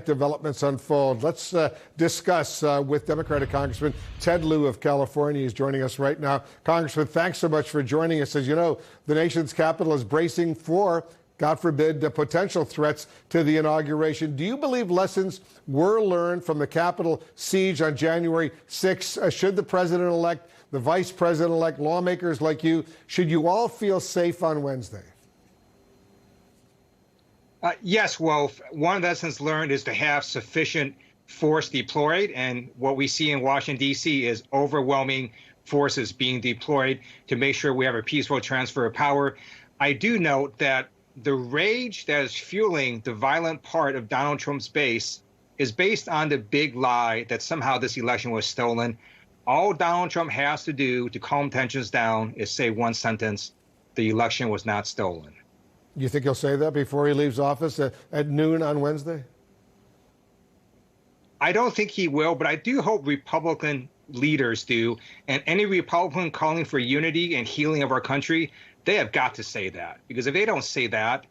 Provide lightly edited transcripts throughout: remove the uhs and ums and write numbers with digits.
Developments unfold. Let's discuss with Democratic Congressman Ted Lieu of California. He's joining us right now. Congressman, thanks so much for joining us. As you know, the nation's capital is bracing for, God forbid, potential threats to the inauguration. Do you believe lessons were learned from the Capitol siege on January 6th? Should the president-elect, the vice president-elect, lawmakers like you, should you all feel safe on Wednesday? Yes, Wolf. One of the lessons learned is to have sufficient force deployed. And what we see in Washington, D.C. is overwhelming forces being deployed to make sure we have a peaceful transfer of power. I do note that the rage that is fueling the violent part of Donald Trump's base is based on the big lie that somehow this election was stolen. All Donald Trump has to do to calm tensions down is say one sentence: the election was not stolen. You think he'll say that before he leaves office at noon on Wednesday? I don't think he will, but I do hope Republican leaders do. And any Republican calling for unity and healing of our country, they have got to say that. Because if they don't say that,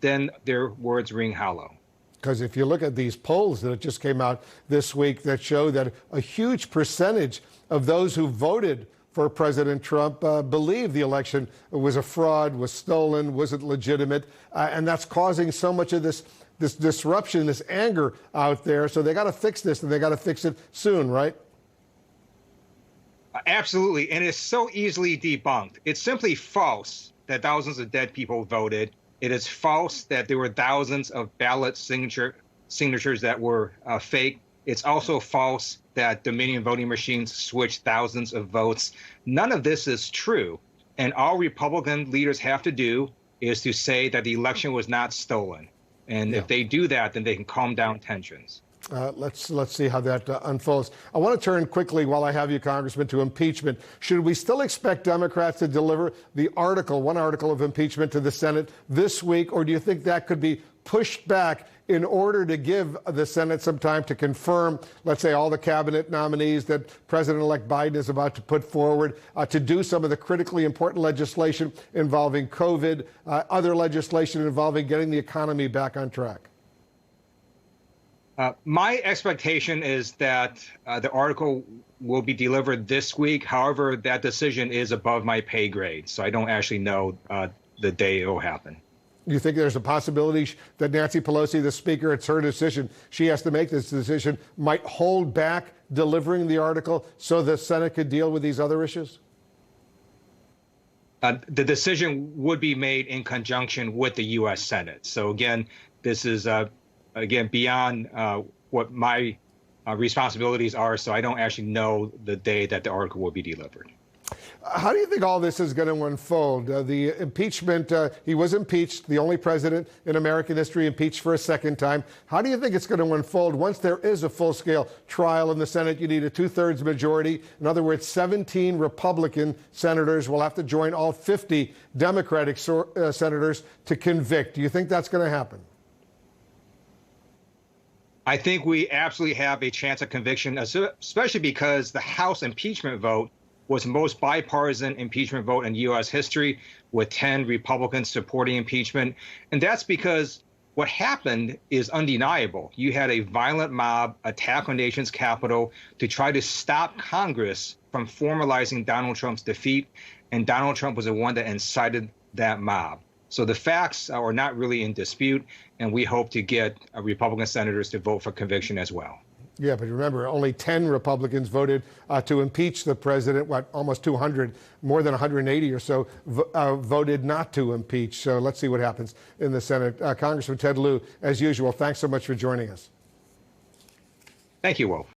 then their words ring hollow. Because if you look at these polls that just came out this week that show that a huge percentage of those who voted for President Trump believe the election was a fraud, was stolen, wasn't legitimate, and that's causing so much of this disruption, this anger out there. So they got to fix this, and they got to fix it soon, right? Absolutely, and it's so easily debunked. It's simply false that thousands of dead people voted. It is false that there were thousands of ballot signatures that were fake. It's also false that Dominion voting machines switched thousands of votes. None of this is true. And all Republican leaders have to do is to say that the election was not stolen. And if they do that, then they can calm down tensions. Let's see how that unfolds. I want to turn quickly, while I have you, Congressman, to impeachment. Should we still expect Democrats to deliver one article of impeachment to the Senate this week, or do you think that could be pushed back in order to give the Senate some time to confirm, let's say, all the cabinet nominees that President-elect Biden is about to put forward, to do some of the critically important legislation involving COVID, other legislation involving getting the economy back on track? My expectation is that the article will be delivered this week. However, that decision is above my pay grade, so I don't actually know the day it will happen. You think there's a possibility that Nancy Pelosi, the Speaker, it's her decision, she has to make this decision, might hold back delivering the article so the Senate could deal with these other issues? The decision would be made in conjunction with the U.S. Senate. So again, this is beyond what my responsibilities are, so I don't actually know the day that the article will be delivered. How do you think all this is going to unfold? The impeachment, he was impeached, the only president in American history impeached for a second time. How do you think it's going to unfold once there is a full-scale trial in the Senate? You need a two-thirds majority. In other words, 17 Republican senators will have to join all 50 Democratic senators to convict. Do you think that's going to happen? I think we absolutely have a chance of conviction, especially because the House impeachment vote was the most bipartisan impeachment vote in U.S. history, with 10 Republicans supporting impeachment. And that's because what happened is undeniable. You had a violent mob attack on the nation's capital to try to stop Congress from formalizing Donald Trump's defeat, and Donald Trump was the one that incited that mob. So the facts are not really in dispute, and we hope to get Republican senators to vote for conviction as well. Yeah, but remember, only 10 Republicans voted to impeach the president. Almost 200, more than 180 or so, voted not to impeach. So let's see what happens in the Senate. Congressman Ted Lieu, as usual, thanks so much for joining us. Thank you, Wolf.